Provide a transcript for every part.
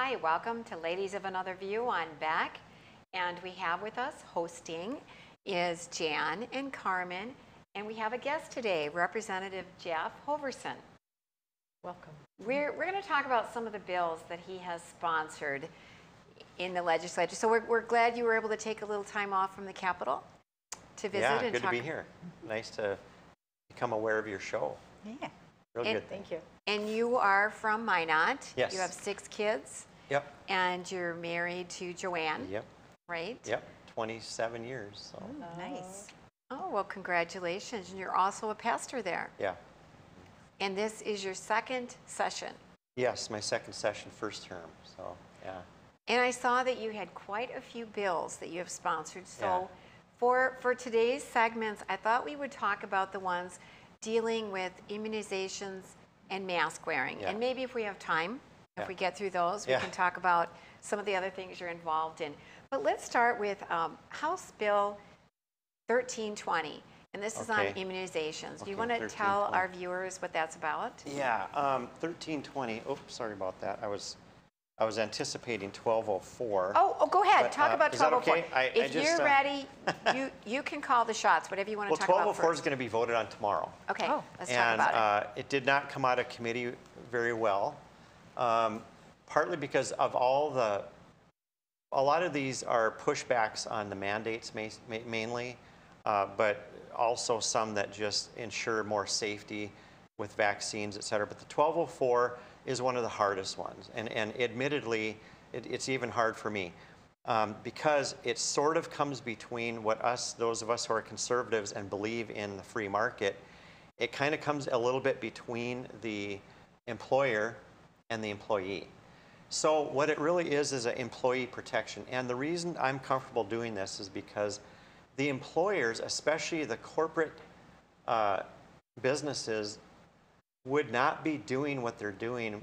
Hi, welcome to Ladies of Another View. I'm Beck, and we have with us hosting is Jan and Carmen, and we have a guest today, Representative Jeff Hoverson. Welcome. We're going to talk about some of the bills that he has sponsored in the legislature. So we're glad you were able to take a little time off from the Capitol to visit. Yeah, and good to be here. Nice to become aware of your show. Yeah. Real good. Thank you. And you are from Minot. Yes. You have 6 kids. Yep. And you're married to Joanne. Yep. Right? Yep. 27 years. So. Nice. Oh, well, congratulations. And you're also a pastor there. Yeah. And this is your second session. Yes, my second session, first term. So, yeah. And I saw that you had quite a few bills that you have sponsored. So Yeah. for today's segments, I thought we would talk about the ones dealing with immunizations and mask wearing. Yeah. And maybe if we have time, if Yeah. we get through those, we Yeah. can talk about some of the other things you're involved in. But let's start with House Bill 1320. And this is on Okay. immunizations. Do you Okay, want to tell 1320. our viewers what that's about? Yeah. 1320. Oops, sorry about that. I was anticipating 1204. Oh, go ahead. But, Talk about is that 1204. okay? If you're ready, you can call the shots, whatever you want to Well, talk about 1204 is first. going to be voted on tomorrow. Okay, Oh. let's talk And about it. it did not come out of committee very well, partly because of a lot of these are pushbacks on the mandates mainly, but also some that just ensure more safety with vaccines, et cetera. But the 1204 is one of the hardest ones. And admittedly, it's even hard for me because it sort of comes between those of us who are conservatives and believe in the free market. It kind of comes a little bit between the employer and the employee. So what it really is an employee protection. And the reason I'm comfortable doing this is because the employers, especially the corporate businesses, would not be doing what they're doing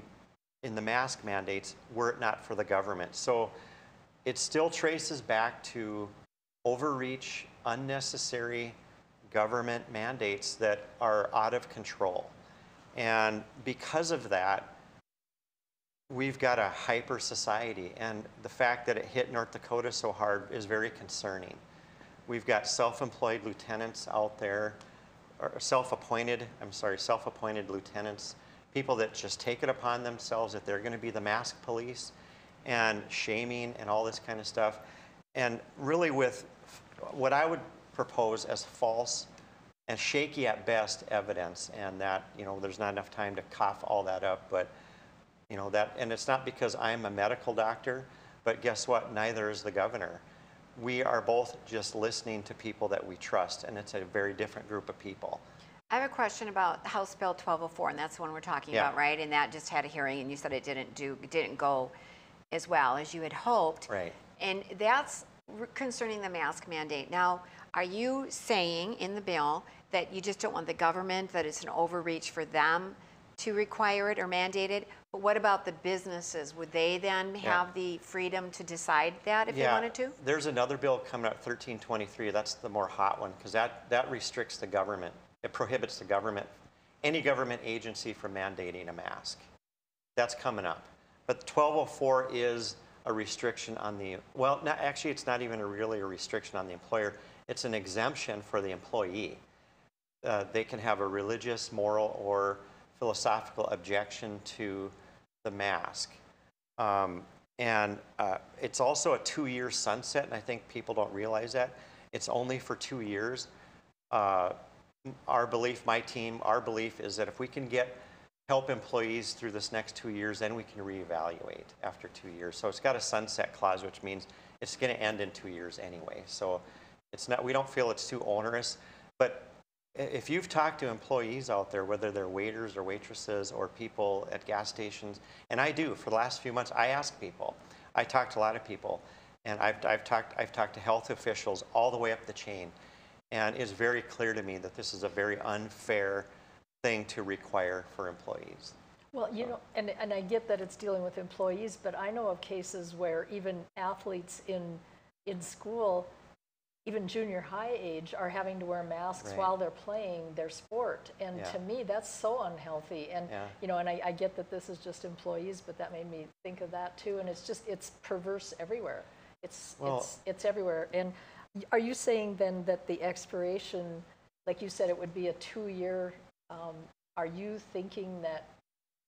in the mask mandates were it not for the government. So it still traces back to overreach, unnecessary government mandates that are out of control. And because of that, we've got a hyper society, and the fact that it hit North Dakota so hard is very concerning. We've got self-employed lieutenants out there, or self-appointed lieutenants, people that just take it upon themselves that they're going to be the mask police, and shaming and all this kind of stuff. And really with what I would propose as false and shaky at best evidence, and that, there's not enough time to cough all that up, but and it's not because I'm a medical doctor, but guess what? Neither is the governor. We are both just listening to people that we trust, and it's a very different group of people. I have a question about House Bill 1204, and that's the one we're talking Yeah. about, right? And that just had a hearing, and you said it didn't go as well as you had hoped. Right. And that's concerning the mask mandate. Now, are you saying in the bill that you just don't want the government, that it's an overreach for them to require it or mandate it? But what about the businesses? Would they then have the freedom to decide that if they wanted to? There's another bill coming out, 1323. That's the more hot one, because that restricts the government. It prohibits the government, any government agency, from mandating a mask. That's coming up. But 1204 is a restriction on actually, it's not even really a restriction on the employer. It's an exemption for the employee. They can have a religious, moral, or philosophical objection to the mask. It's also a 2-year sunset, and I think people don't realize that. It's only for 2 years. Our belief is that if we can help employees through this next 2 years, then we can reevaluate after 2 years. So it's got a sunset clause, which means it's going to end in 2 years anyway. So we don't feel it's too onerous. But if you've talked to employees out there, whether they're waiters or waitresses or people at gas stations, and I do, for the last few months, I ask people. I talk to a lot of people, and I've talked to health officials all the way up the chain, and it's very clear to me that this is a very unfair thing to require for employees. Well, and I get that it's dealing with employees, but I know of cases where even athletes in school even junior high age are having to wear masks Right. while they're playing their sport. And Yeah. to me, that's so unhealthy. And, Yeah. you know, and I get that this is just employees, but that made me think of that too. And it's perverse everywhere. Well- It's everywhere. And are you saying then that the expiration, like you said, it would be a 2-year, are you thinking that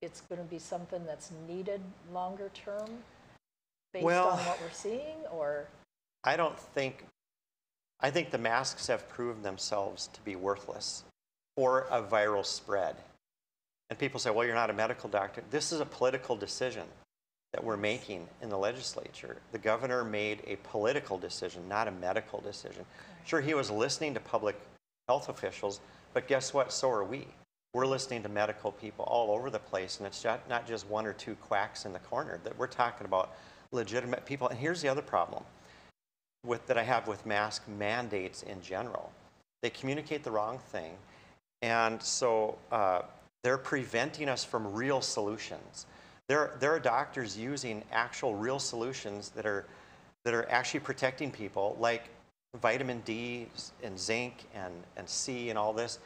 it's going to be something that's needed longer term based Well- on what we're seeing, or? I think the masks have proven themselves to be worthless for a viral spread. And people say, well, you're not a medical doctor. This is a political decision that we're making in the legislature. The governor made a political decision, not a medical decision. Sure, he was listening to public health officials, but guess what? So are we. We're listening to medical people all over the place, and it's not just 1 or 2 quacks in the corner. That we're talking about legitimate people. And here's the other problem that I have with mask mandates in general. They communicate the wrong thing, and so they're preventing us from real solutions. There are doctors using actual real solutions that are actually protecting people, like vitamin D and zinc and C and all this,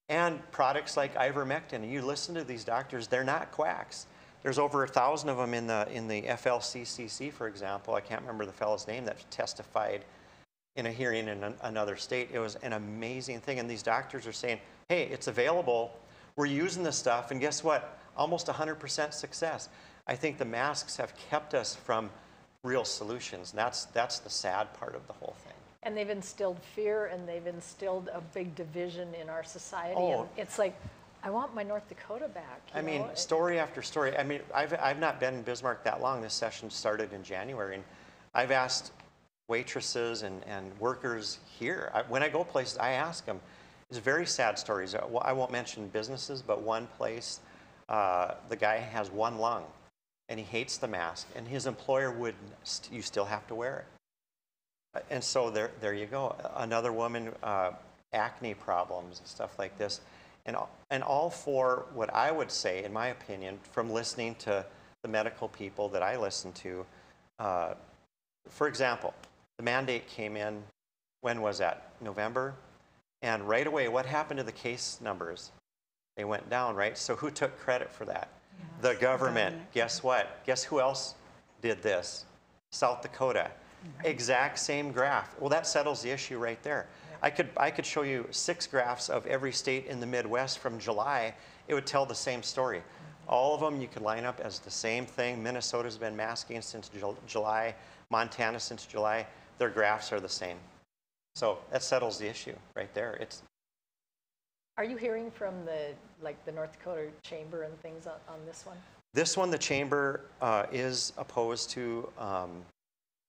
and products like ivermectin. And you listen to these doctors, they're not quacks. There's over 1,000 of them in the FLCCC, for example. I can't remember the fellow's name that testified in a hearing in another state. It was an amazing thing. And these doctors are saying, hey, it's available. We're using this stuff. And guess what? Almost 100% success. I think the masks have kept us from real solutions. And that's the sad part of the whole thing. And they've instilled fear, and they've instilled a big division in our society. Oh. And it's like, I want my North Dakota back. I mean, story after story. I mean, I've not been in Bismarck that long. This session started in January, and I've asked waitresses and workers here. When I go places, I ask them. It's very sad stories. I won't mention businesses, but one place, the guy has 1 lung, and he hates the mask, and his employer would, you still have to wear it. And so there you go. Another woman, acne problems and stuff like this. And all for what I would say, in my opinion, from listening to the medical people that I listen to. For example, the mandate came in, when was that? November? And right away, what happened to the case numbers? They went down, right? So who took credit for that? The government. Guess what? Guess who else did this? South Dakota. Exact same graph. Well, that settles the issue right there. I could show you 6 graphs of every state in the Midwest from July. It would tell the same story. All of them you could line up as the same thing. Minnesota's been masking since July. Montana since July. Their graphs are the same. So that settles the issue right there. Are you hearing from the North Dakota Chamber and things on this one? This one, the Chamber is opposed to,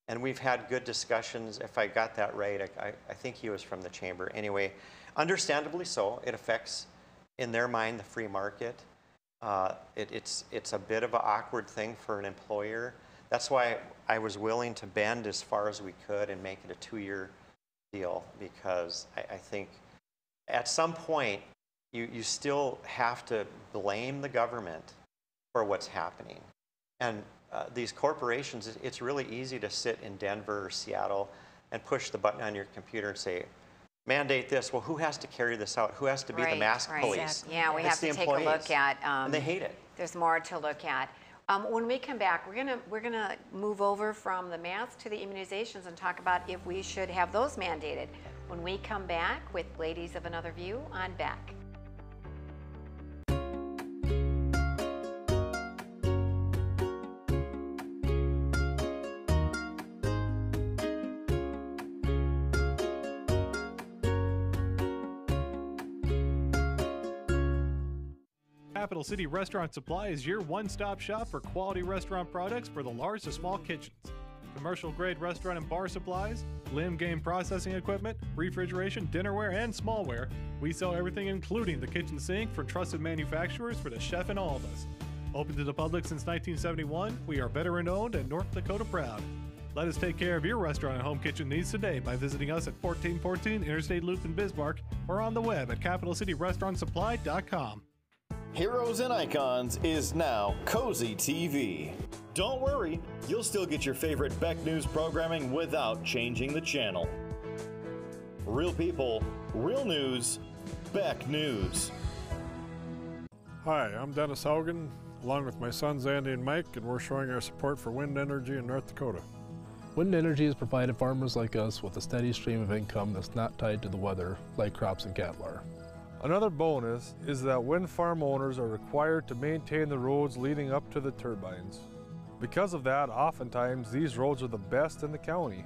and we've had good discussions. If I got that right, I think he was from the Chamber. Anyway, understandably so. It affects, in their mind, the free market. It's a bit of an awkward thing for an employer. That's why I was willing to bend as far as we could and make it a 2-year deal, because I think at some point you still have to blame the government for what's happening. And these corporations, it's really easy to sit in Denver or Seattle and push the button on your computer and say, mandate this. Well, who has to carry this out? Who has to be the mask police? Exactly. Yeah, we It's have to the take a look employees. at. And they hate it. There's more to look at. When we come back, we're gonna move over from the masks to the immunizations and talk about if we should have those mandated. When we come back with Ladies of Another View on Back. Capital City Restaurant Supply is your one-stop shop for quality restaurant products for the large to small kitchens. Commercial-grade restaurant and bar supplies, limb game processing equipment, refrigeration, dinnerware, and smallware. We sell everything including the kitchen sink for trusted manufacturers for the chef and all of us. Open to the public since 1971, we are veteran-owned and North Dakota proud. Let us take care of your restaurant and home kitchen needs today by visiting us at 1414 Interstate Loop in Bismarck or on the web at capitalcityrestaurantsupply.com. Heroes and Icons is now Cozy TV. Don't worry, you'll still get your favorite Beck News programming without changing the channel. Real people, real news, Beck News. Hi, I'm Dennis Haugen, along with my sons Andy and Mike, and we're showing our support for wind energy in North Dakota. Wind energy has provided farmers like us with a steady stream of income that's not tied to the weather like crops and cattle are. Another bonus is that wind farm owners are required to maintain the roads leading up to the turbines. Because of that, oftentimes these roads are the best in the county.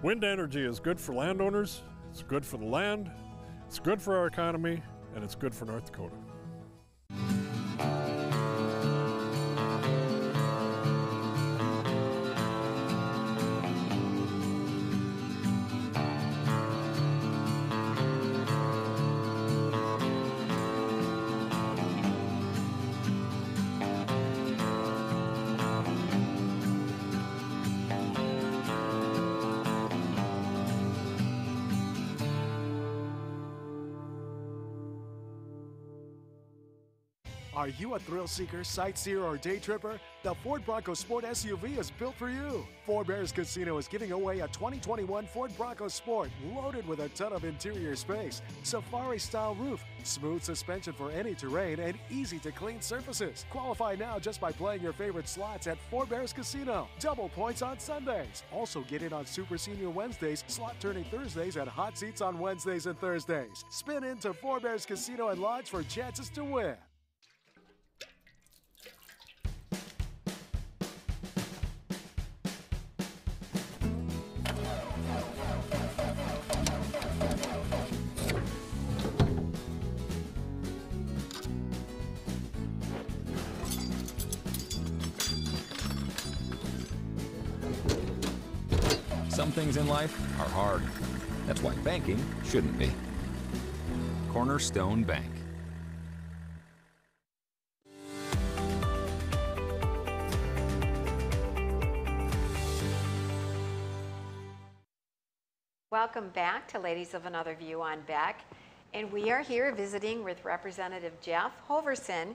Wind energy is good for landowners, it's good for the land, it's good for our economy, and it's good for North Dakota. Are you a thrill seeker, sightseer, or day tripper? The Ford Bronco Sport SUV is built for you. Four Bears Casino is giving away a 2021 Ford Bronco Sport loaded with a ton of interior space, safari-style roof, smooth suspension for any terrain, and easy-to-clean surfaces. Qualify now just by playing your favorite slots at Four Bears Casino. Double points on Sundays. Also get in on Super Senior Wednesdays, slot turning Thursdays, and hot seats on Wednesdays and Thursdays. Spin into Four Bears Casino and Lodge for chances to win. Some things in life are hard. That's why banking shouldn't be. Cornerstone Bank. Welcome back to Ladies of Another View on Beck. And we are here visiting with Representative Jeff Hoverson.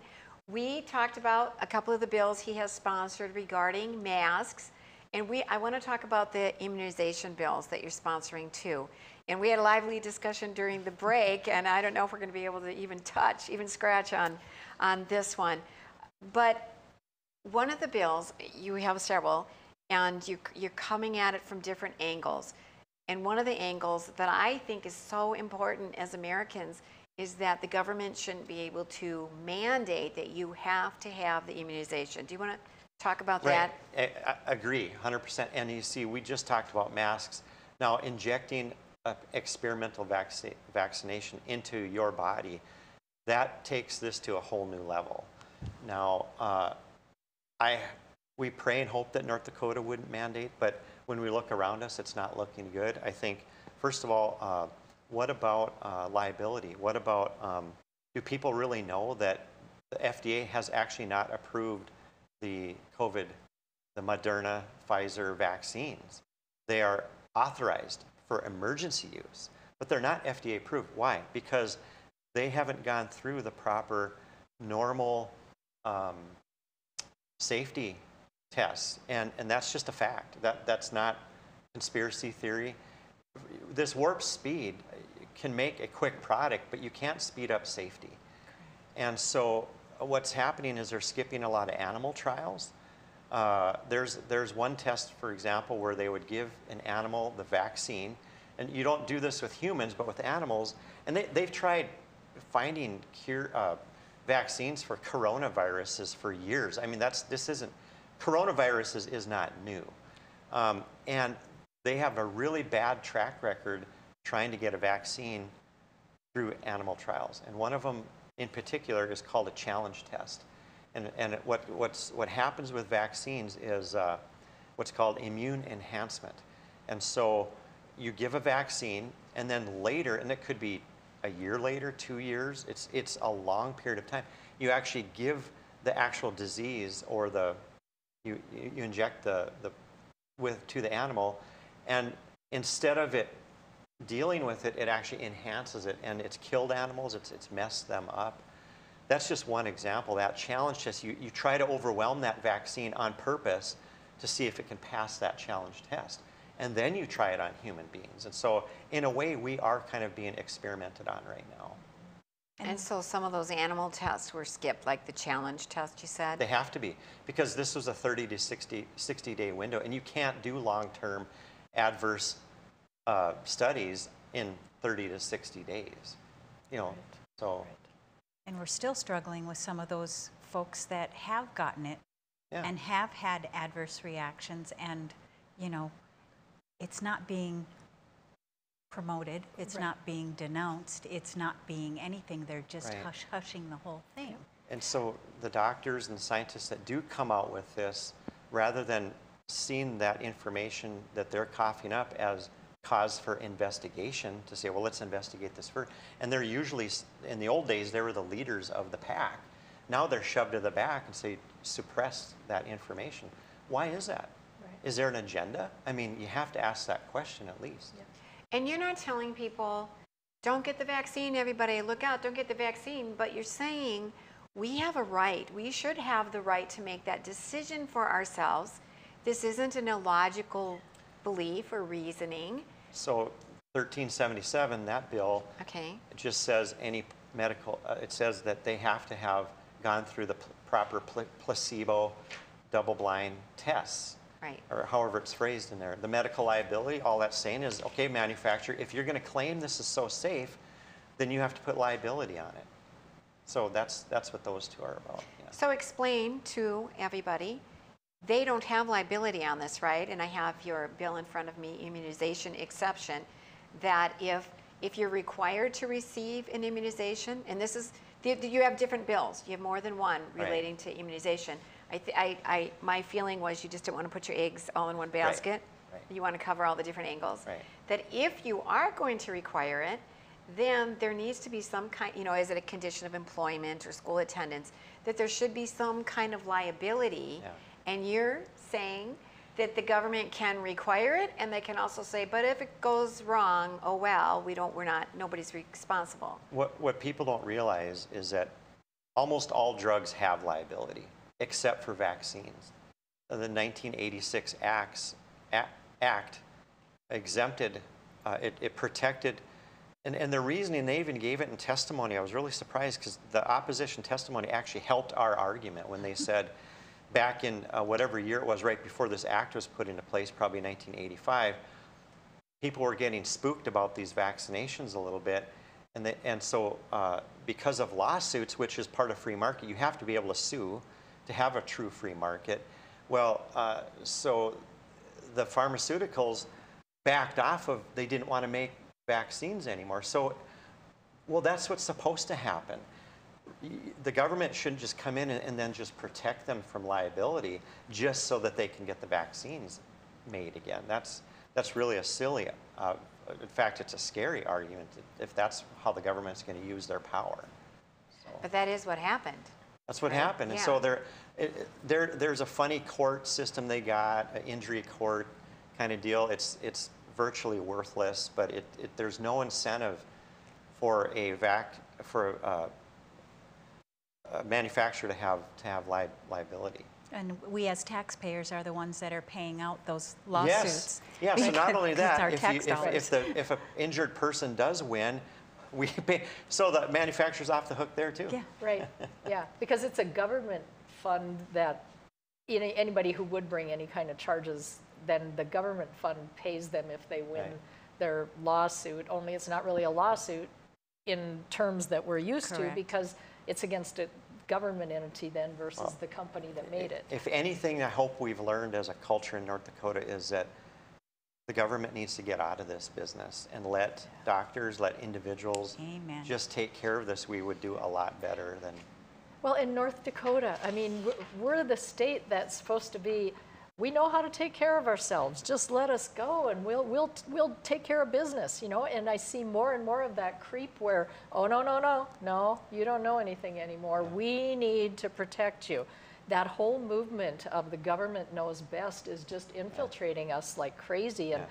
We talked about a couple of the bills he has sponsored regarding masks. And I want to talk about the immunization bills that you're sponsoring too. And we had a lively discussion during the break, and I don't know if we're going to be able to even scratch on this one. But one of the bills, you have several, and you're coming at it from different angles. And one of the angles that I think is so important as Americans is that the government shouldn't be able to mandate that you have to have the immunization. Do you want to talk about that? I agree, 100%. And you see, we just talked about masks. Now, injecting experimental vaccination into your body, that takes this to a whole new level. Now, we pray and hope that North Dakota wouldn't mandate, but when we look around us, it's not looking good. I think, first of all, what about liability? What about, do people really know that the FDA has actually not approved the Moderna, Pfizer vaccines? They are authorized for emergency use, but they're not FDA approved. Why? Because they haven't gone through the proper normal safety tests, and that's just a fact. That's not conspiracy theory. This warp speed can make a quick product, but you can't speed up safety. And so what's happening is they're skipping a lot of animal trials. There's one test, for example, where they would give an animal the vaccine, and you don't do this with humans, but with animals, and they've tried finding vaccines for coronaviruses for years. I mean, coronavirus is not new. And they have a really bad track record trying to get a vaccine through animal trials. And one of them in particular is called a challenge test. And what happens with vaccines is what's called immune enhancement. And so you give a vaccine, and then later, and it could be a year later, 2 years, it's a long period of time. You actually give the actual disease, or you inject to the animal, and instead of it dealing with it, it actually enhances it, and it's killed animals, it's messed them up. That's just one example. That challenge test, you try to overwhelm that vaccine on purpose to see if it can pass that challenge test. and then you try it on human beings. And so in a way, we are kind of being experimented on right now. And so some of those animal tests were skipped, like the challenge test you said? They have to be, because this was a 30 to 60 day window, and you can't do long-term adverse studies in 30 to 60 days, you know, so. And we're still struggling with some of those folks that have gotten it Yeah. and have had adverse reactions, and, you know, it's not being promoted, it's not being denounced, it's not being anything. They're just hushing the whole thing. And so the doctors and scientists that do come out with this, rather than seeing that information that they're coughing up as cause for investigation, to say, well, let's investigate this first. And they're usually, in the old days, they were the leaders of the pack. Now they're shoved to the back and say, suppress that information. Why is that? Is there an agenda? I mean, you have to ask that question at least. And you're not telling people, don't get the vaccine, everybody, look out, don't get the vaccine, but you're saying we have a right, we should have the right to make that decision for ourselves. This isn't an illogical belief or reasoning. So 1377, that bill, Okay. it just says any medical, it says that they have to have gone through the proper placebo double-blind tests. Right. Or however it's phrased in there. The medical liability, all that's saying is, okay, manufacturer, if you're going to claim this is so safe, then you have to put liability on it. So that's what those two are about. Yeah. So explain to everybody, they don't have liability on this, right? And I have your bill in front of me, immunization exception, that if you're required to receive an immunization, and this is, you have different bills, you have more than one relating to immunization. My feeling was you just don't want to put your eggs all in one basket. Right. You want to cover all the different angles. Right. That if you are going to require it, then there needs to be some kind, you know, is it a condition of employment or school attendance, that there should be some kind of liability. Yeah. And you're saying that the government can require it, and they can also say, but if it goes wrong, oh well, nobody's responsible. What people don't realize is that almost all drugs have liability, except for vaccines. The 1986 Act exempted, it protected, and the reasoning, they even gave it in testimony. I was really surprised because the opposition testimony actually helped our argument when they said back in whatever year it was, right before this act was put into place, probably 1985, people were getting spooked about these vaccinations a little bit. And so because of lawsuits, which is part of free market, you have to be able to sue to have a true free market. Well, so the pharmaceuticals backed off of, they didn't want to make vaccines anymore. So, well, that's what's supposed to happen. The government shouldn't just come in and then just protect them from liability just so that they can get the vaccines made again. That's really a silly, in fact, it's a scary argument if that's how the government's going to use their power. So. But that is what happened. That's what happened. And so there's a funny court system they got, an injury court kind of deal. It's virtually worthless, but there's no incentive for a manufacturer to have liability. And we as taxpayers are the ones that are paying out those lawsuits. Yes. Yeah. So not only that, if an injured person does win, we pay. So the manufacturer's off the hook there too. Yeah. Right. Yeah. Because it's a government fund that anybody who would bring any kind of charges, then the government fund pays them if they win their lawsuit. Only it's not really a lawsuit in terms that we're used to, because it's against a government entity then versus the company that made it. If anything, I hope we've learned as a culture in North Dakota is that the government needs to get out of this business and let doctors, let individuals just take care of this. We would do a lot better than. Well, in North Dakota, I mean, we're the state that's supposed to be, we know how to take care of ourselves. Just let us go, and we'll take care of business, you know. And I see more and more of that creep where, oh no, you don't know anything anymore. We need to protect you. That whole movement of the government knows best is just infiltrating us like crazy, and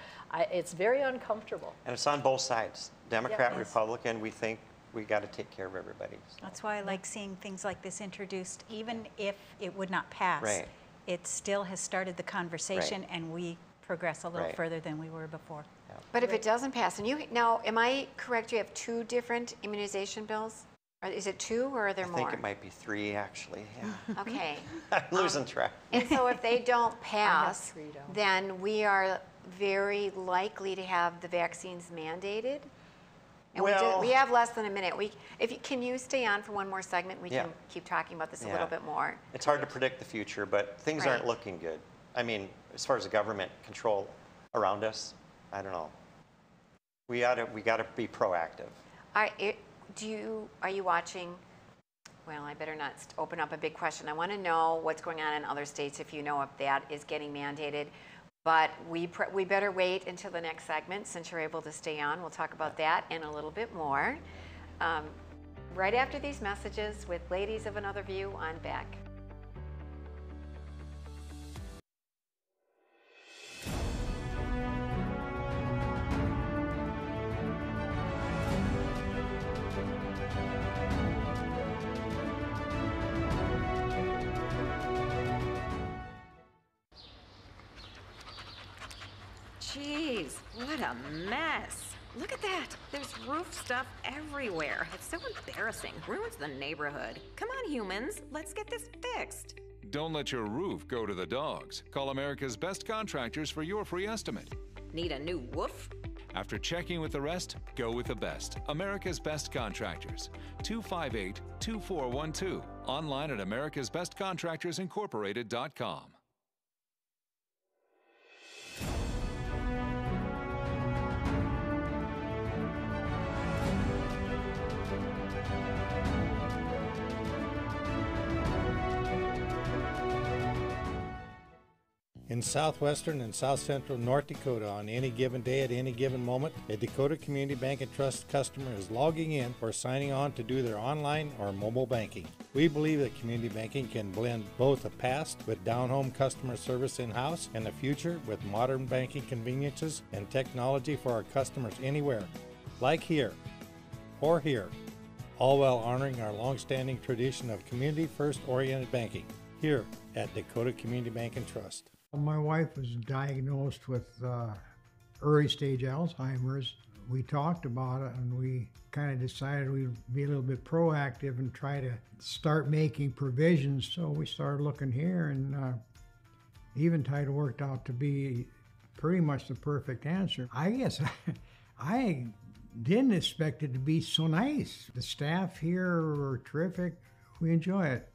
it's very uncomfortable. And it's on both sides, Democrat, Republican. We think we got to take care of everybody. So. That's why I like seeing things like this introduced, even if it would not pass. Right. It still has started the conversation, and we progress a little Right. further than we were before. But if it doesn't pass, and now, am I correct, you have 2 different immunization bills? Or is it 2 or are there I more? think it might be 3, actually. Yeah. Okay. I'm losing track. And so if they don't pass, 3 down. then we are very likely to have the vaccines mandated? And Well- we have less than a minute. Can you stay on for one more segment? We Yeah. can keep talking about this a Yeah. little bit more. It's hard to predict the future, but things aren't Right. looking good. I mean, as far as the government control around us, I don't know. We gotta be proactive. Are you watching? Well, I better not open up a big question. I want to know what's going on in other states, if you know if that is getting mandated. But we better wait until the next segment since you're able to stay on. We'll talk about that and a little bit more right after these messages with Ladies of Another View on Back. Jeez, what a mess. Look at that. There's roof stuff everywhere. It's so embarrassing. Ruins the neighborhood. Come on, humans. Let's get this fixed. Don't let your roof go to the dogs. Call America's Best Contractors for your free estimate. Need a new woof? After checking with the rest, go with the best. America's Best Contractors. 258-2412. Online at americasbestcontractorsincorporated.com. In southwestern and south central North Dakota, on any given day at any given moment, a Dakota Community Bank and Trust customer is logging in or signing on to do their online or mobile banking. We believe that community banking can blend both the past with down-home customer service in-house and the future with modern banking conveniences and technology for our customers anywhere, like here or here, all while honoring our long-standing tradition of community-first oriented banking here at Dakota Community Bank and Trust. My wife was diagnosed with early stage Alzheimer's. We talked about it and we kind of decided we'd be a little bit proactive and try to start making provisions. So we started looking here, and Eventide worked out to be pretty much the perfect answer. I guess I didn't expect it to be so nice. The staff here are terrific. We enjoy it.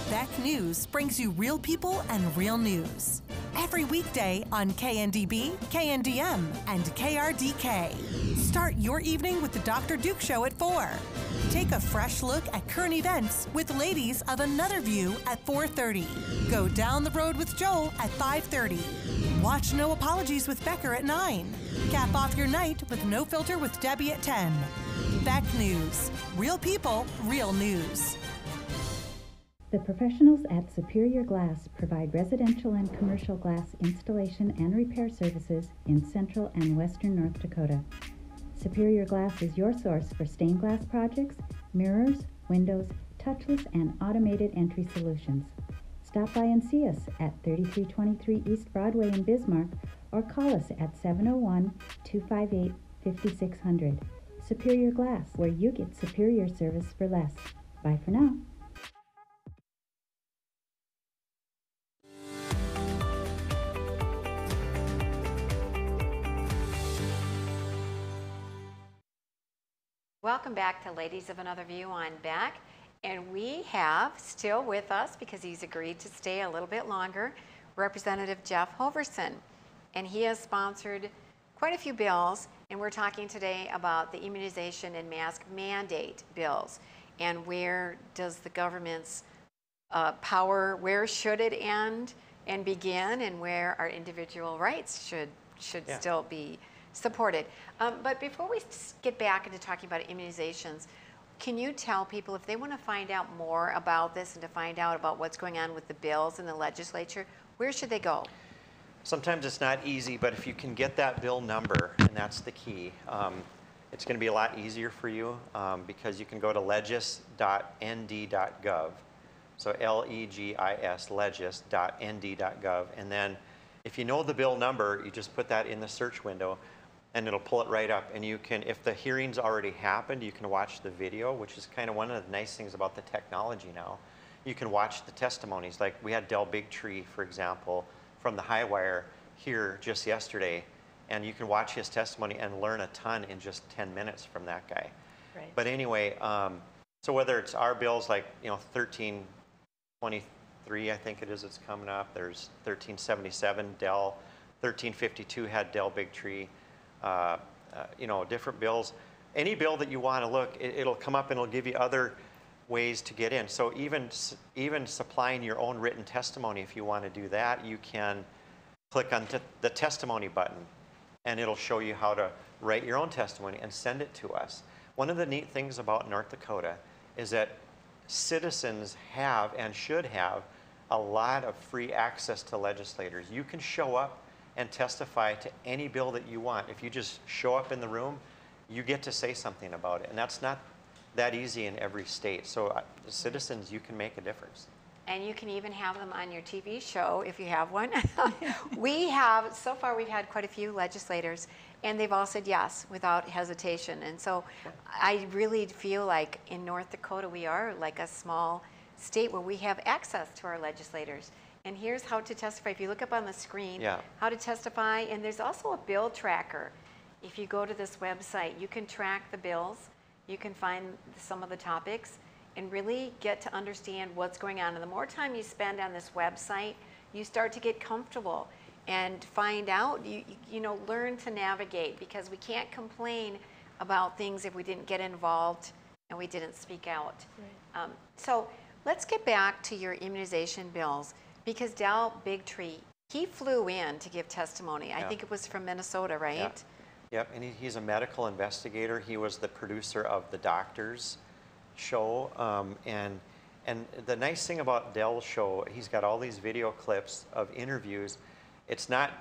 Beck News brings you real people and real news. Every weekday on KNDB, KNDM, and KRDK. Start your evening with the Dr. Duke Show at 4. Take a fresh look at current events with Ladies of Another View at 4:30. Go down the road with Joel at 5:30. Watch No Apologies with Becker at 9. Cap off your night with No Filter with Debbie at 10. Beck News. Real people, real news. The professionals at Superior Glass provide residential and commercial glass installation and repair services in central and western North Dakota. Superior Glass is your source for stained glass projects, mirrors, windows, touchless and automated entry solutions. Stop by and see us at 3323 East Broadway in Bismarck or call us at 701-258-5600. Superior Glass, where you get superior service for less. Bye for now. Welcome back to Ladies of Another View on Back. And we have still with us, because he's agreed to stay a little bit longer, Representative Jeff Hoverson. And he has sponsored quite a few bills, and we're talking today about the immunization and mask mandate bills. And where does the government's power, where should it end and begin, and where our individual rights should still be supported. But before we get back into talking about immunizations, can you tell people if they want to find out more about this and to find out about what's going on with the bills in the legislature, where should they go? Sometimes it's not easy, but if you can get that bill number, and that's the key, it's going to be a lot easier for you because you can go to legis.nd.gov. So legis, legis.nd.gov. And then if you know the bill number, you just put that in the search window and it'll pull it right up. And you can, if the hearing's already happened, you can watch the video, which is kind of one of the nice things about the technology now. You can watch the testimonies. Like we had Del Bigtree, for example, from the Highwire here just yesterday. And you can watch his testimony and learn a ton in just 10 minutes from that guy. Right. But anyway, so whether it's our bills like, 1323, I think it is, it's coming up. There's 1377, Dell. 1352 had Del Bigtree. Different bills. Any bill that you want to look, it'll come up and it'll give you other ways to get in. So even supplying your own written testimony, if you want to do that, you can click on the testimony button and it'll show you how to write your own testimony and send it to us. One of the neat things about North Dakota is that citizens have and should have a lot of free access to legislators. You can show up and testify to any bill that you want. If you just show up in the room, you get to say something about it. And that's not that easy in every state. So citizens, you can make a difference. And you can even have them on your TV show if you have one. So far we've had quite a few legislators, and they've all said yes without hesitation. And so I really feel like in North Dakota we are like a small state where we have access to our legislators. And here's how to testify. If you look up on the screen, how to testify, and there's also a bill tracker. If you go to this website, you can track the bills, you can find some of the topics, and really get to understand what's going on. And the more time you spend on this website, you start to get comfortable and find out, learn to navigate, because we can't complain about things if we didn't get involved and we didn't speak out. Right. So let's get back to your immunization bills, because Del Bigtree, he flew in to give testimony. I think it was from Minnesota, right? Yeah. Yep, and he's a medical investigator. He was the producer of the Doctors show, and the nice thing about Del's show, he's got all these video clips of interviews. It's not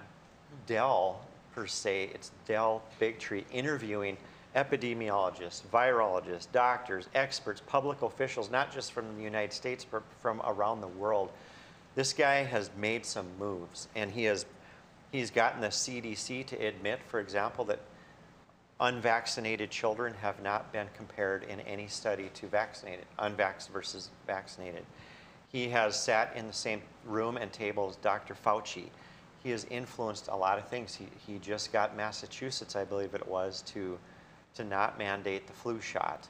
Del per se, it's Del Bigtree interviewing epidemiologists, virologists, doctors, experts, public officials, not just from the United States, but from around the world. This guy has made some moves, and he's gotten the CDC to admit, for example, that unvaccinated children have not been compared in any study to vaccinated, unvaxxed versus vaccinated. He has sat in the same room and table as Dr. Fauci. He has influenced a lot of things. He just got Massachusetts, I believe it was, to not mandate the flu shot.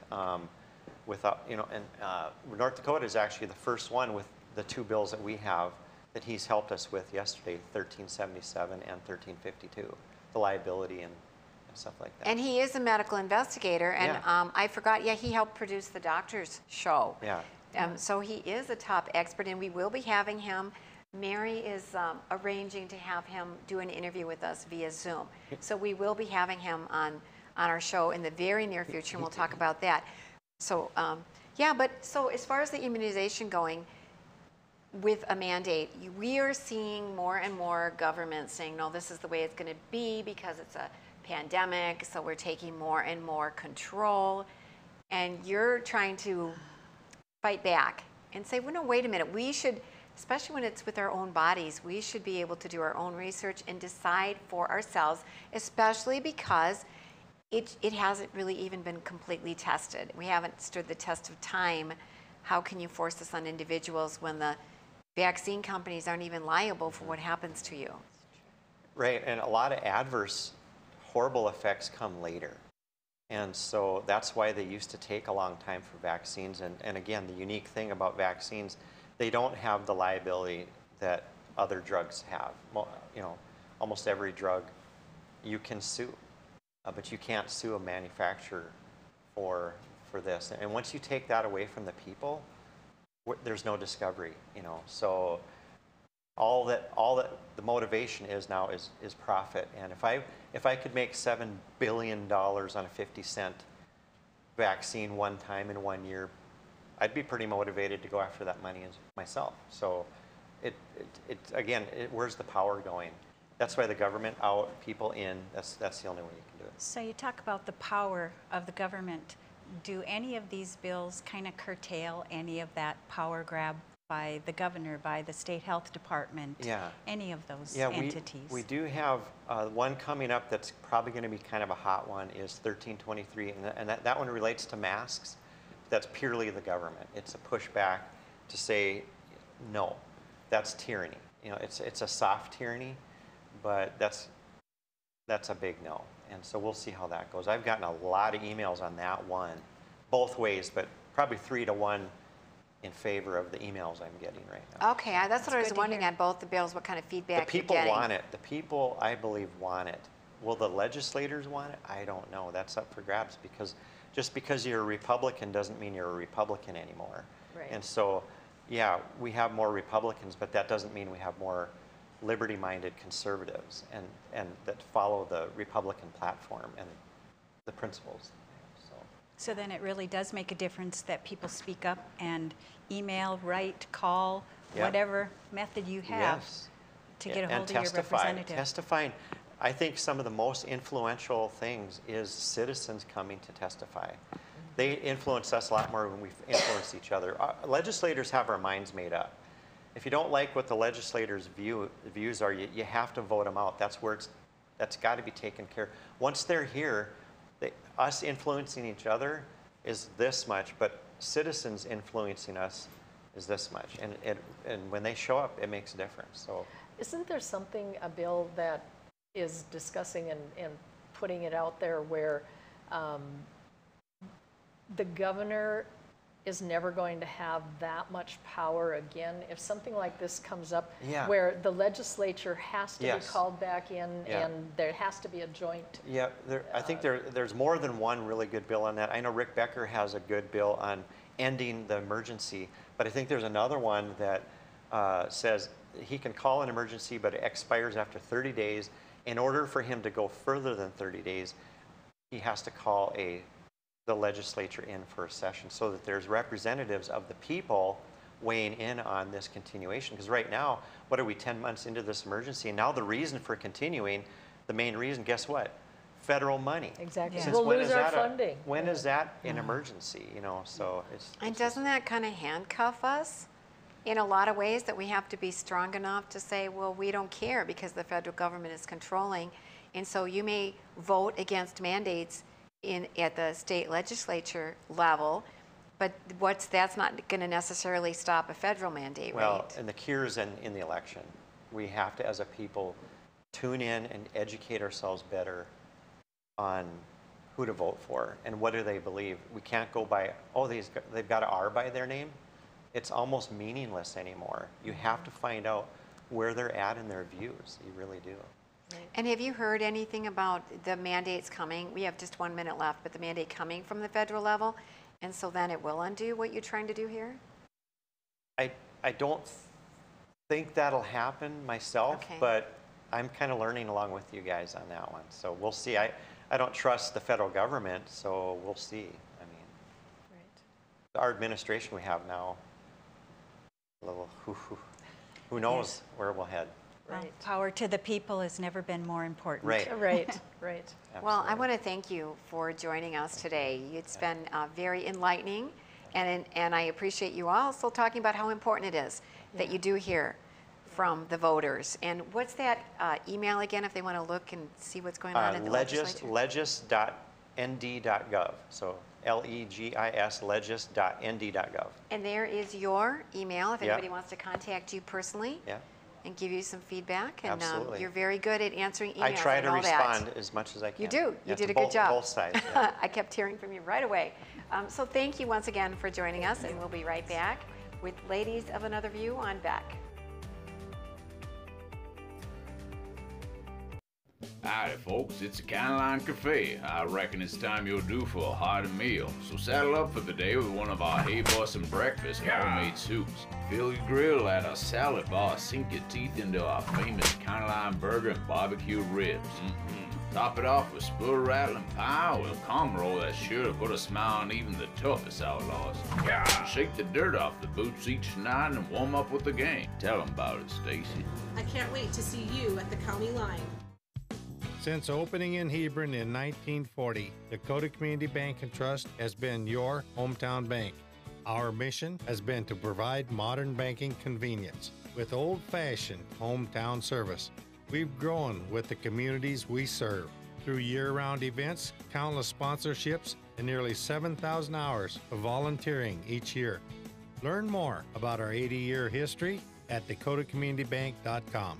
North Dakota is actually the first one with the two bills that we have that he's helped us with yesterday, 1377 and 1352, the liability and stuff like that. And he is a medical investigator, and I forgot, he helped produce the Doctors show. Yeah. So he is a top expert, and we will be having him. Mary is arranging to have him do an interview with us via Zoom. So we will be having him on our show in the very near future, and we'll talk about that. So, so as far as the immunization going, with a mandate, we are seeing more and more governments saying, no, this is the way it's going to be because it's a pandemic, so we're taking more and more control. And you're trying to fight back and say, well, no, wait a minute. We should, especially when it's with our own bodies, we should be able to do our own research and decide for ourselves, especially because it hasn't really even been completely tested. We haven't stood the test of time. How can you force this on individuals when the vaccine companies aren't even liable for what happens to you? Right, and a lot of adverse, horrible effects come later. And so that's why they used to take a long time for vaccines. And again, the unique thing about vaccines, they don't have the liability that other drugs have. Almost every drug you can sue, but you can't sue a manufacturer for this. And once you take that away from the people, there's no discovery, So all that the motivation is now is profit. And if I could make $7 billion on a 50-cent vaccine one time in 1 year, I'd be pretty motivated to go after that money myself. So where's the power going? That's why the government out, people in. That's the only way you can do it. So you talk about the power of the government. Do any of these bills kind of curtail any of that power grab by the governor, by the state health department, any of those entities. We do have one coming up that's probably going to be kind of a hot one is 1323, and that one relates to masks. That's purely the government. It's a pushback to say, no, that's tyranny. You know, it's a soft tyranny, but that's a big no. And so we'll see how that goes. I've gotten a lot of emails on that one, both ways, but probably 3-to-1 in favor of the emails I'm getting right now. Okay, that's what I was wondering on both the bills, what kind of feedback The people you're getting. want it. The people, I believe, want it. Will the legislators want it? I don't know. That's up for grabs, because just because you're a Republican doesn't mean you're a Republican anymore. Right. And so, yeah, we have more Republicans, but that doesn't mean we have more liberty-minded conservatives and that follow the Republican platform and the principles. So then it really does make a difference that people speak up and email, write, call, whatever method you have to get a hold of your representative. Testifying. I think some of the most influential things is citizens coming to testify. They influence us a lot more when we influence each other. Legislators have our minds made up. If you don't like what the legislators' views are, you have to vote them out. That's where that's got to be taken care of. Once they're here, us influencing each other is this much, but citizens influencing us is this much. And when they show up, it makes a difference. So, isn't there something, a bill that is discussing and putting it out there where the governor is never going to have that much power again if something like this comes up, where the legislature has to be called back in and there has to be a joint? Yeah, I think there's more than one really good bill on that. I know Rick Becker has a good bill on ending the emergency, but I think there's another one that says he can call an emergency, but it expires after 30 days. In order for him to go further than 30 days, he has to call the legislature in for a session so that there's representatives of the people weighing in on this continuation. Because right now, what are we, 10 months into this emergency? And now the reason for continuing, the main reason, guess what? Federal money. Exactly. Since We'll when lose is our that funding. When is that an emergency? You know, so it's. And doesn't that kind of handcuff us in a lot of ways, that we have to be strong enough to say, well, we don't care because the federal government is controlling. And so you may vote against mandates at the state legislature level, but that's not going to necessarily stop a federal mandate, right? Well, and the cure is in the election. We have to, as a people, tune in and educate ourselves better on who to vote for and what do they believe. We can't go by, oh, they've got an R by their name. It's almost meaningless anymore. You have to find out where they're at in their views. You really do. And have you heard anything about the mandates coming? We have just 1 minute left, but the mandate coming from the federal level, and so then it will undo what you're trying to do here? I don't think that'll happen myself, but I'm kind of learning along with you guys on that one. So we'll see. I don't trust the federal government, so we'll see. I mean, our administration we have now, a little who knows where we'll head. Well, power to the people has never been more important. Right. Well, I want to thank you for joining us today. It's been very enlightening, and I appreciate you also talking about how important it is that you do hear from the voters. And what's that email again if they want to look and see what's going on in the legislature? legis.nd.gov. So legis, legis.nd.gov. And there is your email if anybody wants to contact you personally. And give you some feedback. And you're very good at answering emails. I try to and all respond that. as much as I can. You do. You did a good job. Both sides. I kept hearing from you right away. So thank you once again for joining us, and we'll be right back with Ladies of Another View on Beck. Howdy folks, it's the County Line Cafe. I reckon it's time you're due for a hearty meal. So saddle up for the day with one of our Hey Bussin' breakfast homemade soups. Fill your grill at a salad bar, sink your teeth into our famous County Line burger and barbecue ribs. Top it off with spoon rattling pie with a calm roll that's sure to put a smile on even the toughest outlaws. Shake the dirt off the boots each night and warm up with the gang. Tell them about it, Stacy. I can't wait to see you at the County Line. Since opening in Hebron in 1940, Dakota Community Bank and Trust has been your hometown bank. Our mission has been to provide modern banking convenience with old-fashioned hometown service. We've grown with the communities we serve through year-round events, countless sponsorships, and nearly 7,000 hours of volunteering each year. Learn more about our 80-year history at dakotacommunitybank.com.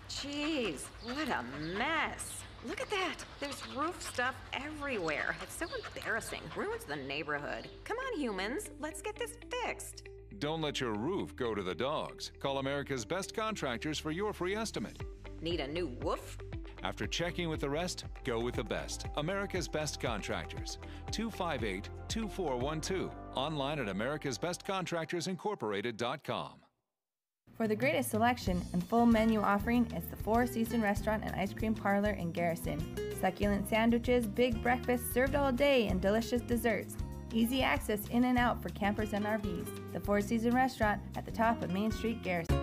Jeez, what a mess. Look at that. There's roof stuff everywhere. It's so embarrassing. Ruins the neighborhood. Come on, humans. Let's get this fixed. Don't let your roof go to the dogs. Call America's Best Contractors for your free estimate. Need a new woof? After checking with the rest, go with the best. America's Best Contractors. 258-2412. Online at americasbestcontractorsincorporated.com. For the greatest selection and full menu offering is the Four Seasons Restaurant and Ice Cream Parlor in Garrison. Succulent sandwiches, big breakfasts served all day, and delicious desserts. Easy access in and out for campers and RVs. The Four Seasons Restaurant at the top of Main Street, Garrison.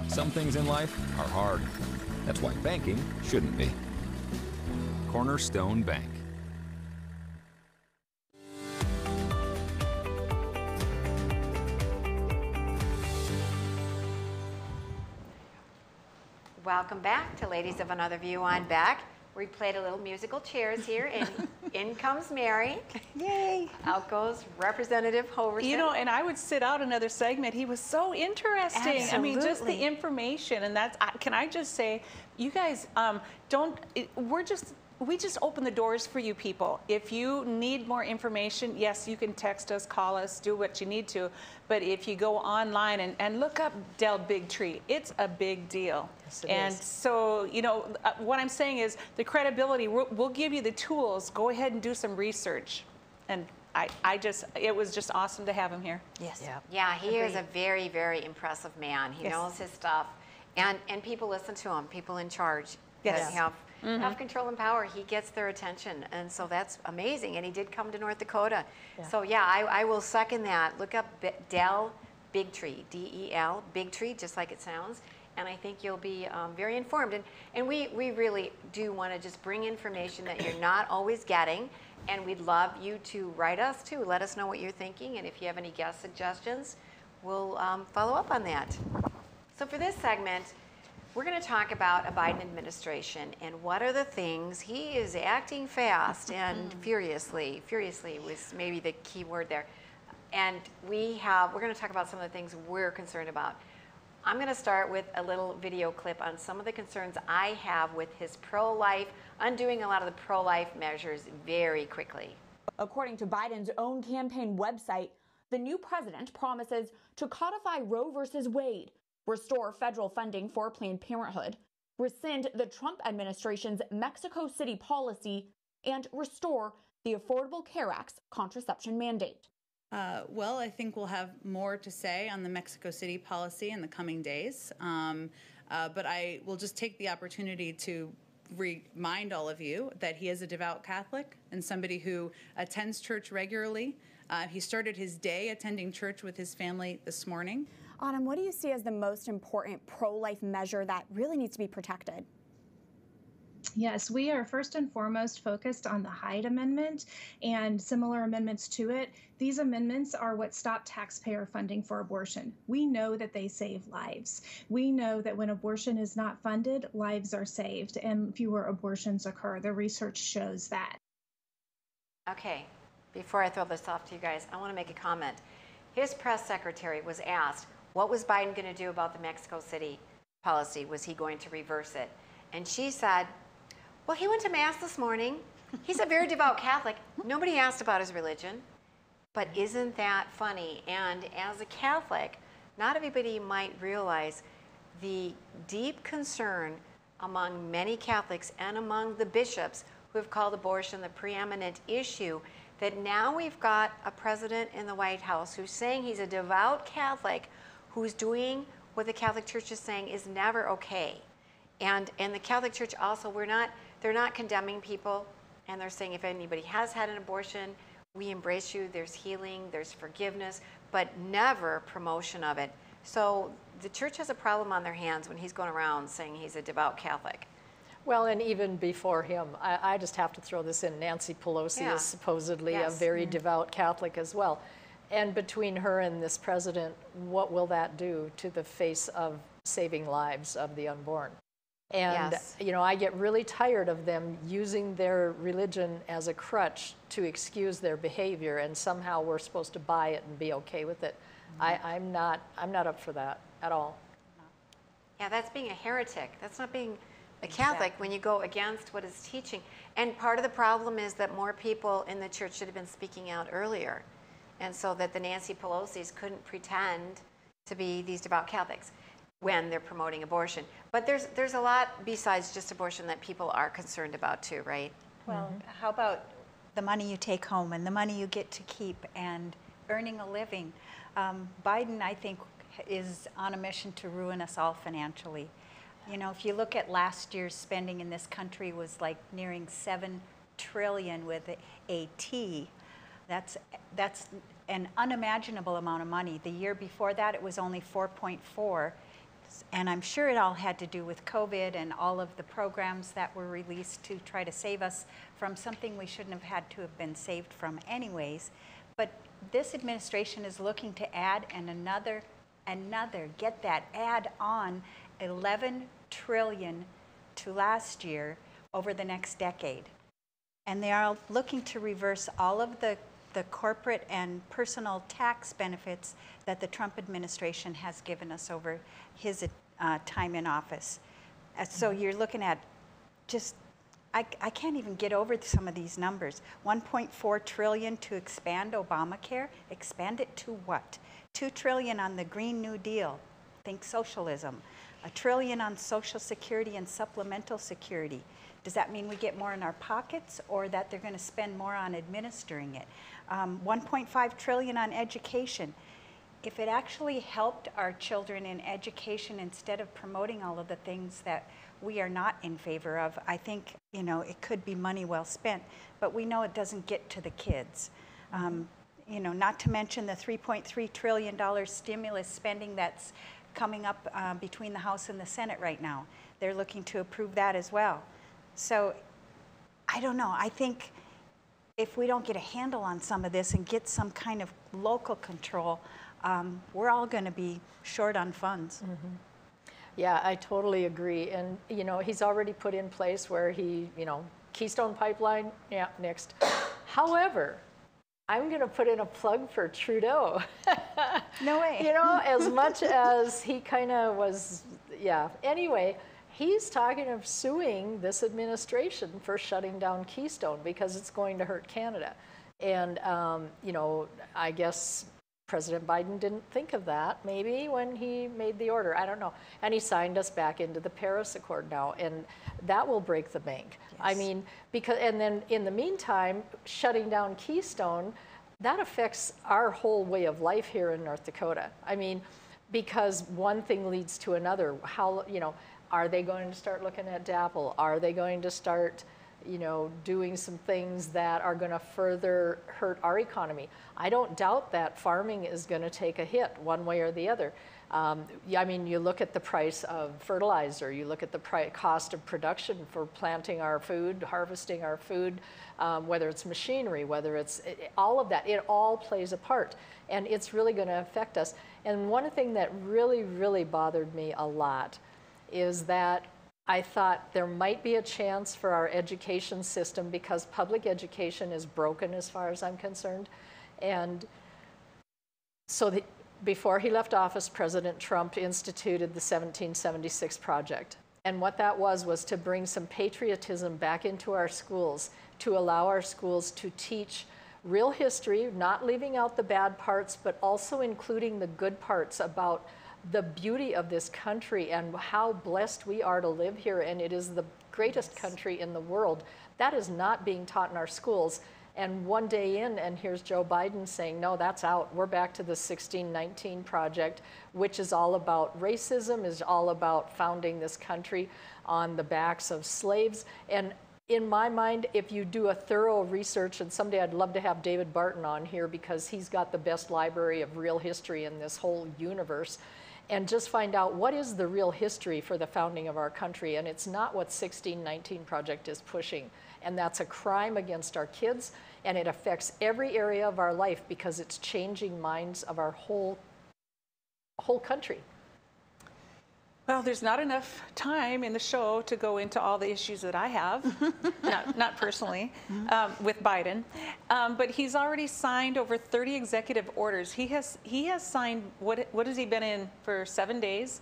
Some things in life are hard. That's why banking shouldn't be. Cornerstone Bank. Welcome back to Ladies of Another View on Back. We played a little musical chairs here, and in comes Mary. Yay! Out goes Representative Hoverson. You know, and I would sit out another segment. He was so interesting. Absolutely. I mean, just the information, and that's. Can I just say, you guys we just open the doors for you people. If you need more information, yes, you can text us, call us, do what you need to. But if you go online and look up Dell Bigtree, it's a big deal. Yes, it and is. so, you know, what I'm saying is the credibility, we'll give you the tools. Go ahead and do some research. And it was just awesome to have him here. Yes. Yeah, he is a very, very impressive man. He Yes. knows his stuff. And people listen to him, people in charge Yes. that have control and power. He gets their attention. And so that's amazing. And he did come to North Dakota. Yeah. So yeah, I will second that. Look up Dell Bigtree, D-E-L, Bigtree, just like it sounds. And I think you'll be very informed. And we really do want to just bring information that you're not always getting. And we'd love you to write us too. Let us know what you're thinking. And if you have any guest suggestions, we'll follow up on that. So for this segment, we're going to talk about a Biden administration and what are the things. He is acting fast and furiously. Furiously was maybe the key word there. And we're going to talk about some of the things we're concerned about. I'm going to start with a little video clip on some of the concerns I have with his pro-life, undoing a lot of the pro-life measures very quickly. According to Biden's own campaign website, the new president promises to codify Roe v. Wade, restore federal funding for Planned Parenthood, rescind the Trump administration's Mexico City policy, and restore the Affordable Care Act's contraception mandate. Well, I think we'll have more to say on the Mexico City policy in the coming days. But I will just take the opportunity to remind all of you that he is a devout Catholic and somebody who attends church regularly. He started his day attending church with his family this morning. Autumn, what do you see as the most important pro-life measure that really needs to be protected? Yes, we are first and foremost focused on the Hyde Amendment and similar amendments to it. These amendments are what stop taxpayer funding for abortion. We know that they save lives. We know that when abortion is not funded, lives are saved and fewer abortions occur. The research shows that. Okay, before I throw this off to you guys, I want to make a comment. His press secretary was asked, what was Biden going to do about the Mexico City policy? Was he going to reverse it? And she said, well, he went to Mass this morning. He's a very devout Catholic. Nobody asked about his religion. But isn't that funny? And as a Catholic, not everybody might realize the deep concern among many Catholics and among the bishops who have called abortion the preeminent issue, that now we've got a president in the White House who's saying he's a devout Catholic who's doing what the Catholic Church is saying is never okay. And the Catholic Church also, they're not condemning people, and they're saying if anybody has had an abortion, we embrace you, there's healing, there's forgiveness, but never promotion of it. So the church has a problem on their hands when he's going around saying he's a devout Catholic. Well, and even before him, I just have to throw this in, Nancy Pelosi is supposedly a very devout Catholic as well. And between her and this president, what will that do to the face of saving lives of the unborn? And, you know, I get really tired of them using their religion as a crutch to excuse their behavior, and somehow we're supposed to buy it and be okay with it. I'm not up for that at all. Yeah, that's being a heretic. That's not being a Catholic when you go against what is teaching. And part of the problem is that more people in the church should have been speaking out earlier, and so that the Nancy Pelosi's couldn't pretend to be these devout Catholics when they're promoting abortion. But there's a lot besides just abortion that people are concerned about too, right? Well, how about the money you take home and the money you get to keep and earning a living? Biden, I think, is on a mission to ruin us all financially. You know, if you look at last year's spending in this country was like nearing $7 trillion with a T. That's an unimaginable amount of money. The year before that, it was only 4.4. And I'm sure it all had to do with COVID and all of the programs that were released to try to save us from something we shouldn't have had to have been saved from anyways. But this administration is looking to add another, get that, add on 11 trillion to last year over the next decade. And they are looking to reverse all of the corporate and personal tax benefits that the Trump administration has given us over his time in office. So you're looking at just, I can't even get over some of these numbers. 1.4 trillion to expand Obamacare. Expand it to what? 2 trillion on the Green New Deal. Think socialism. $1 trillion on Social Security and supplemental security. Does that mean we get more in our pockets, or that they're going to spend more on administering it? 1.5 trillion on education. If it actually helped our children in education instead of promoting all of the things that we are not in favor of, I think, you know, it could be money well spent, but we know it doesn't get to the kids. You know, not to mention the $3.3 trillion stimulus spending that's coming up between the House and the Senate right now. They're looking to approve that as well. So I don't know. I think if we don't get a handle on some of this and get some kind of local control, we're all going to be short on funds. Yeah, I totally agree. And, you know, he's already put in place where he, you know, Keystone Pipeline, yeah, next. However, I'm going to put in a plug for Trudeau. No way. You know, as much as he kind of was, yeah. Anyway, he's talking of suing this administration for shutting down Keystone because it's going to hurt Canada. And, you know, I guess President Biden didn't think of that maybe when he made the order. I don't know. And he signed us back into the Paris Accord now, and that will break the bank. Yes. I mean, because, and then in the meantime, shutting down Keystone, that affects our whole way of life here in North Dakota. I mean, because one thing leads to another. How, you know, are they going to start looking at DAPL? Are they going to start, doing some things that are going to further hurt our economy. I don't doubt that farming is going to take a hit one way or the other. I mean, you look at the price of fertilizer, you look at the cost of production for planting our food, harvesting our food, whether it's machinery, whether it's all of that, it all plays a part. And it's really going to affect us. And one thing that really, really bothered me a lot is that I thought there might be a chance for our education system, because public education is broken as far as I'm concerned. And so before he left office, President Trump instituted the 1776 Project. And what that was to bring some patriotism back into our schools, to allow our schools to teach real history, not leaving out the bad parts, but also including the good parts about the beauty of this country and how blessed we are to live here. And it is the greatest country in the world. That is not being taught in our schools. And one day in, and here's Joe Biden saying, no, that's out. We're back to the 1619 Project, which is all about racism, is all about founding this country on the backs of slaves. And in my mind, if you do a thorough research, and someday I'd love to have David Barton on here because he's got the best library of real history in this whole universe, and just find out what is the real history for the founding of our country. And it's not what 1619 Project is pushing. And that's a crime against our kids, and it affects every area of our life because it's changing minds of our whole country. Well, there's not enough time in the show to go into all the issues that I have, not personally, with Biden. But he's already signed over 30 executive orders. He has signed, what has he been in for 7 days?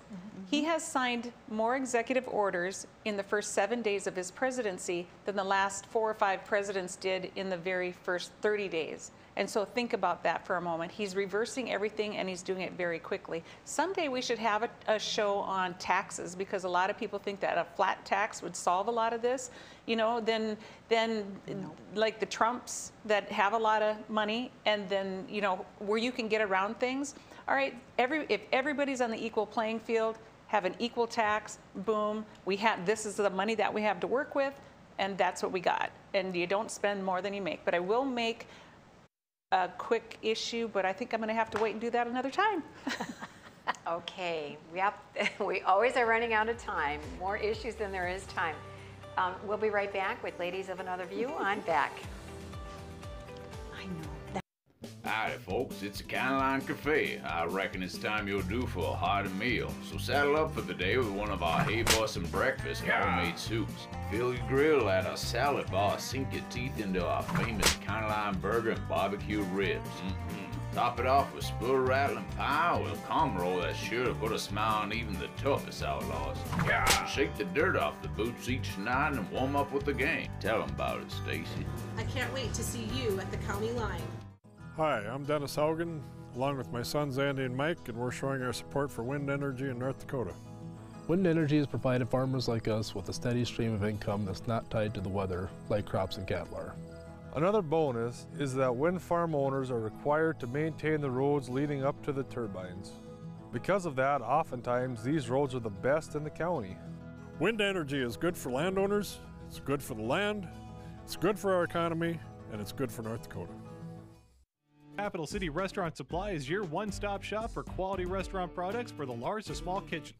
He has signed more executive orders in the first 7 days of his presidency than the last 4 or 5 presidents did in the very first 30 days. And so think about that for a moment. He's reversing everything, and he's doing it very quickly. Someday we should have a show on taxes, because a lot of people think that a flat tax would solve a lot of this. Then like the Trumps that have a lot of money, and then, where you can get around things. All right, if everybody's on the equal playing field, have an equal tax, boom, this is the money that we have to work with, and that's what we got. And you don't spend more than you make. But I will make a quick issue, but I think I'm going to have to wait and do that another time. Okay, we always are running out of time. More issues than there is time. We'll be right back with Ladies of Another View on Beck. Howdy folks, it's the Caroline Cafe. I reckon it's time you're due for a hearty meal. So saddle up for the day with one of our Hey Bossin' breakfast homemade soups. Fill your grill at a salad bar, sink your teeth into our famous Caroline burger and barbecue ribs. Top it off with spoon rattling pie with a combo roll that's sure to put a smile on even the toughest outlaws. Shake the dirt off the boots each night and warm up with the gang. Tell them about it, Stacy. I can't wait to see you at the county line. Hi, I'm Dennis Haugen, along with my sons Andy and Mike, and we're showing our support for wind energy in North Dakota. Wind energy has provided farmers like us with a steady stream of income that's not tied to the weather like crops and cattle are. Another bonus is that wind farm owners are required to maintain the roads leading up to the turbines. Because of that, oftentimes these roads are the best in the county. Wind energy is good for landowners, it's good for the land, it's good for our economy, and it's good for North Dakota. Capital City Restaurant Supply is your one-stop shop for quality restaurant products for the large to small kitchens.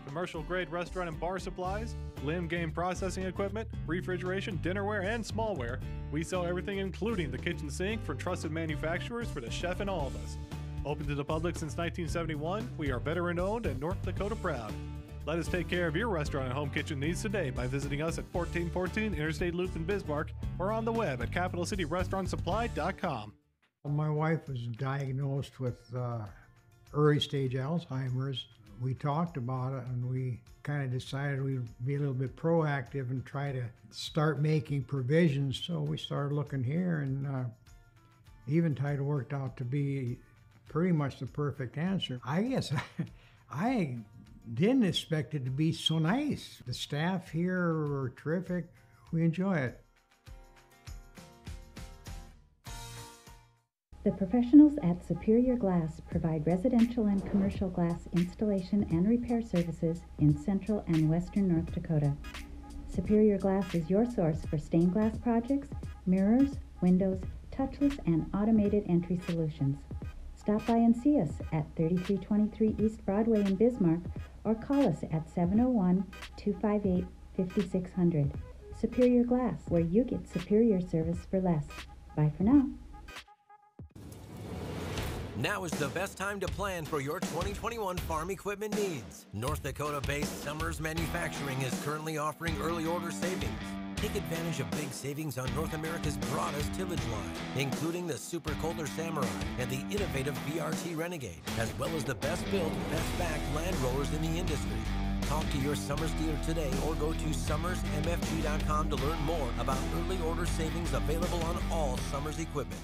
Commercial-grade restaurant and bar supplies, limb game processing equipment, refrigeration, dinnerware, and smallware. We sell everything including the kitchen sink from trusted manufacturers for the chef in all of us. Open to the public since 1971, we are veteran-owned and North Dakota proud. Let us take care of your restaurant and home kitchen needs today by visiting us at 1414 Interstate Loop in Bismarck or on the web at capitalcityrestaurantsupply.com. My wife was diagnosed with early stage Alzheimer's. We talked about it, and we kind of decided we'd be a little bit proactive and try to start making provisions. So we started looking here, and Eventide worked out to be pretty much the perfect answer. I guess I didn't expect it to be so nice. The staff here were terrific. We enjoy it. The professionals at Superior Glass provide residential and commercial glass installation and repair services in central and western North Dakota. Superior Glass is your source for stained glass projects, mirrors, windows, touchless, and automated entry solutions. Stop by and see us at 3323 East Broadway in Bismarck or call us at 701-258-5600. Superior Glass, where you get superior service for less. Bye for now. Now is the best time to plan for your 2021 farm equipment needs. North Dakota-based Summers Manufacturing is currently offering early order savings. Take advantage of big savings on North America's broadest tillage line, including the Super Kohler Samurai and the innovative VRT Renegade, as well as the best built, best backed land rollers in the industry. Talk to your Summers dealer today or go to summersmfg.com to learn more about early order savings available on all Summers equipment.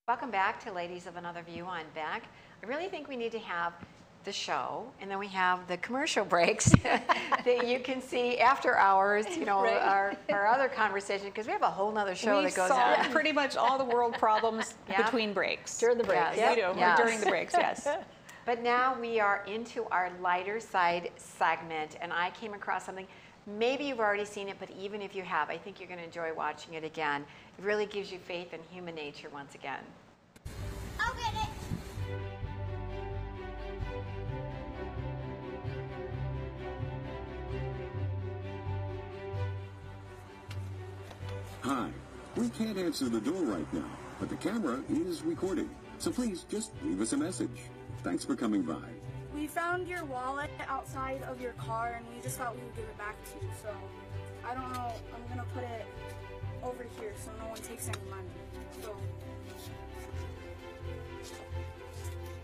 Welcome back to Ladies of Another View on Beck. I really think we need to have the show, and then we have the commercial breaks that you can see after hours, you know, Right. our other conversation, because we have a whole nother show We that goes solve on. pretty much all the world problems Yeah. between breaks. During the breaks. Yes. We do. Yes. During the breaks, yes. But now we are into our lighter side segment, and I came across something. Maybe you've already seen it, but even if you have, I think you're going to enjoy watching it again. It really gives you faith in human nature once again. I'll get it. Hi, we can't answer the door right now, but the camera is recording. So please just leave us a message. Thanks for coming by. We found your wallet outside of your car and we just thought we would give it back to you. So I don't know, I'm gonna put it over here so no one takes any money. So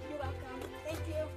you're welcome. Thank you.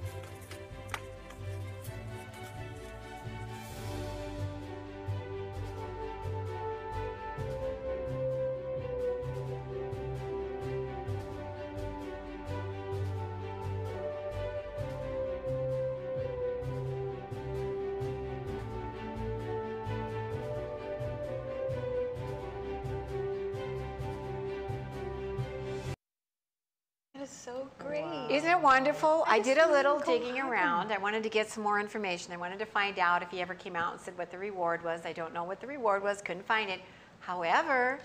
That is so great. Isn't it wonderful? I That did is a little really digging cool. around. I wanted to get some more information. I wanted to find out if he ever came out and said what the reward was. I don't know what the reward was, couldn't find it. However,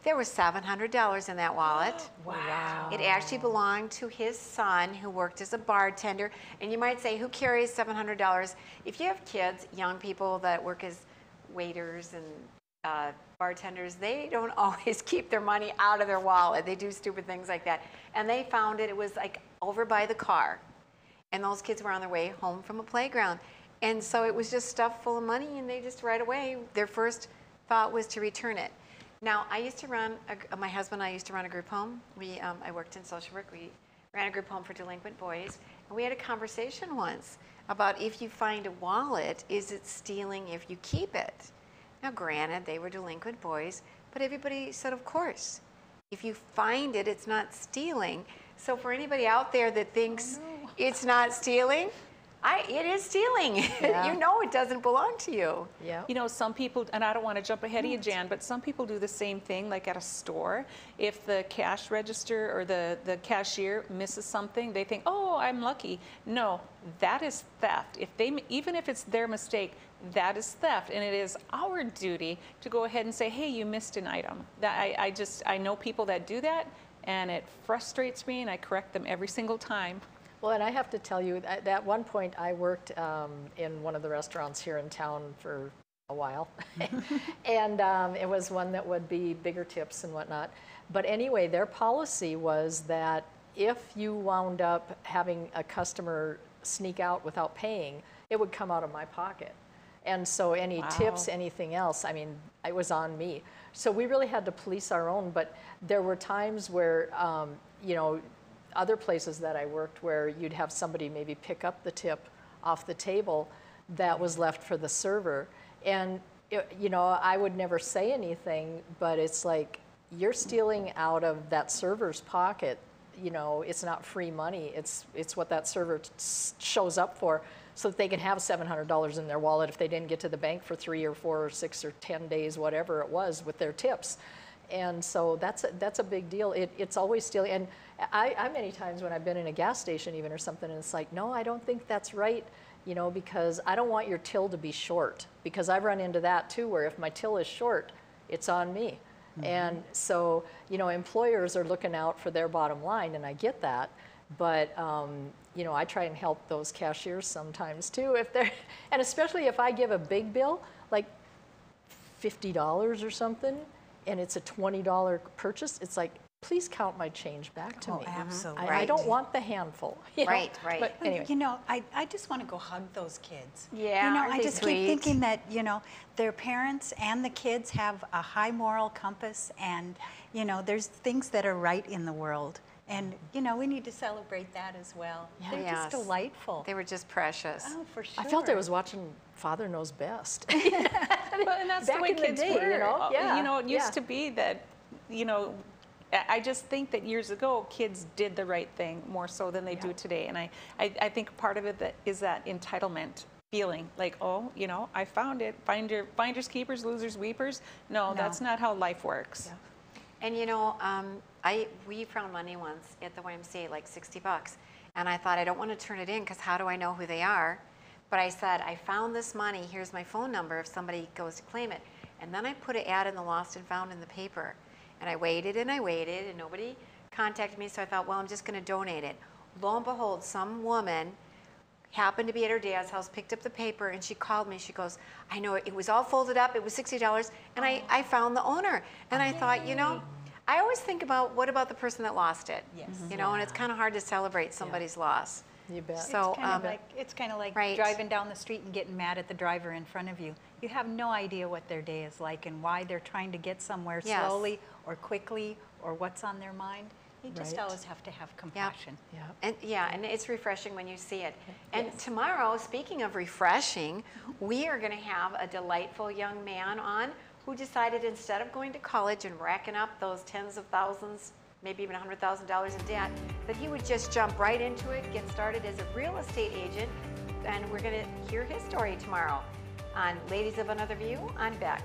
there was $700 in that wallet. Wow. It actually belonged to his son who worked as a bartender. And you might say, who carries $700? If you have kids, young people that work as waiters and bartenders, they don't always keep their money out of their wallet. They do stupid things like that. And they found it was like over by the car. And those kids were on their way home from a playground. And so it was just stuffed full of money, and they just right away, their first thought was to return it. Now, I used to run, my husband and I used to run a group home. I worked in social work. We ran a group home for delinquent boys. And we had a conversation once about if you find a wallet, is it stealing if you keep it? Now, granted, they were delinquent boys, but everybody said, of course. If you find it, it's not stealing. So for anybody out there that thinks it's not stealing, it is stealing. Yeah. You know it doesn't belong to you. Yeah. You know, some people, and I don't want to jump ahead of you, Jan, but some people do the same thing, like at a store. If the cash register or the cashier misses something, they think, oh, I'm lucky. No, that is theft. Even if it's their mistake, that is theft. And it is our duty to go ahead and say, hey, you missed an item. I know people that do that, and it frustrates me, and I correct them every single time. Well, and I have to tell you, at one point I worked in one of the restaurants here in town for a while. And it was one that would be bigger tips and whatnot. But anyway, their policy was that if you wound up having a customer sneak out without paying, it would come out of my pocket. And so any tips, anything else, I mean, it was on me. So we really had to police our own, but there were times where, you know, other places that I worked where you'd have somebody maybe pick up the tip off the table that was left for the server. And, you know, I would never say anything, but it's like, you're stealing out of that server's pocket. You know, it's not free money. It's what that server shows up for, so that they can have $700 in their wallet if they didn't get to the bank for 3 or 4 or 6 or 10 days, whatever it was, with their tips. And so that's a big deal. It's always stealing. I many times when I've been in a gas station even or something, and it's like, no, I don't think that's right, you know, because I don't want your till to be short, because I've run into that too, where if my till is short, it's on me. And so, you know, employers are looking out for their bottom line, and I get that, but you know, I try and help those cashiers sometimes too, if they're, and especially if I give a big bill, like $50 or something, and it's a $20 purchase, it's like, please count my change back to me. Absolutely. I don't want the handful. You know? Right. But anyway. You know, I just want to go hug those kids. Yeah, You know, aren't I they just sweet? keep thinking that, you know, their parents and the kids have a high moral compass, and, you know, there's things that are right in the world. And, you know, we need to celebrate that as well. They're just delightful. They were just precious. Oh, for sure. I felt I was watching Father Knows Best. But, and that's Back the way in the kids day, were. you know? Yeah, You know, it used yeah. to be that, you know, I just think that years ago, kids did the right thing more so than they do today. And I think part of it is that entitlement feeling, like, oh, you know, I found it. Finders, keepers, losers, weepers. No, that's not how life works. And you know, we found money once at the YMCA, like $60. And I thought, I don't want to turn it in because how do I know who they are? But I said, I found this money, here's my phone number if somebody goes to claim it. And then I put an ad in the Lost and Found in the paper. And I waited and nobody contacted me, so I thought, well, I'm just going to donate it. Lo and behold, some woman happened to be at her dad's house, picked up the paper, and she called me. She goes, I know it was all folded up, it was $60, and I found the owner. And I thought, you know, I always think about, what about the person that lost it? Yes. You know, and it's kind of hard to celebrate somebody's loss. You bet. So, It's kind of like driving down the street and getting mad at the driver in front of you. You have no idea what their day is like and why they're trying to get somewhere slowly or quickly or what's on their mind. You just always have to have compassion. And it's refreshing when you see it. And tomorrow, speaking of refreshing, we are going to have a delightful young man on who decided instead of going to college and racking up those tens of thousands, maybe even $100,000 in debt, that he would just jump right into it, get started as a real estate agent, and we're going to hear his story tomorrow on Ladies of Another View on Beck.